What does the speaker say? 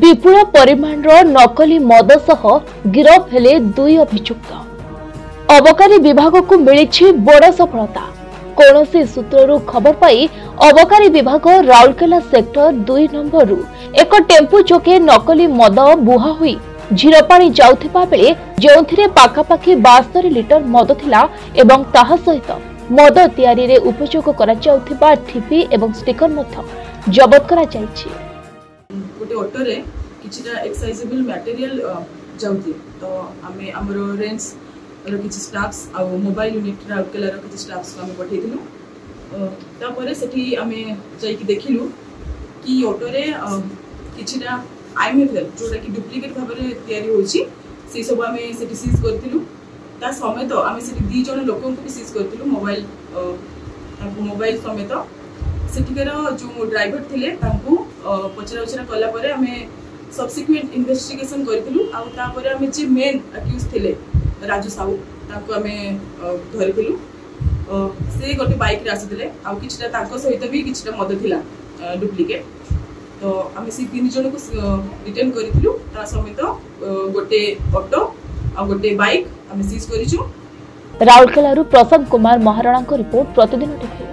विपुल परिमाणर नकली मद सह गिरफ हेले दुई अभियुक्त। अबकारी विभाग को मिली बड़ सफलता। कौनसी सूत्रु खबर पाई अबकारी विभाग राउरकेला सेक्टर 2 नंबर एक टेम्पू चोके नकली मद बुहा हुई झीरपाणी जाउथिबा बेले जोंथिरे पाखापाखी 72 लिटर मद थिला एवं ताहा सहित मद तैयारी रे उपयोग करा जाउथिबा ठिपी एवं स्टिकर मध्य जबत करा जायछि। गोटे ऑटो रे किछिटा एक्साइजेबल मटेरियल जाउथि तो आमे हमर रेंज रो किछि स्टाफ्स आ मोबाइल यूनिट राउरकेला रो किछि स्टाफ्स को आमे पठेइथिलु। तापरे सेठी आमे जाई कि देखिलु कि ऑटो रे किछिटा आईएमएफएल जोटा कि डुप्लिकेट भाव में तैयारी होछि से सब आमे सेठी सीज करथिलु। ता समेत आमे सेठी 2 जण लोकन को भी सीज करथिलु मोबाइल समेत सेठिकर जो ड्राइवर थिले तांकू पचरा उचरा कला परे आमे सब्सिक्वेंट इन्वेस्टिगेशन करथिलु। आ तापरे आमे जे मेन अक्यूज थिले राजू साहू तांको आमे धरिथिलु। से गोटे बाइक रे आसिथिले आ किछटा तांको सहित भी किछटा मद थिला डुप्लिकेट। तो आमे से 3 जण को रिटर्न करिथिलु। ता समेत गोटे ऑटो आ गोटे बाइक आमे सीज करिछु। राउरकेला प्रसन्न कुमार महाराणा को रिपोर्ट प्रतिदिन टीवी।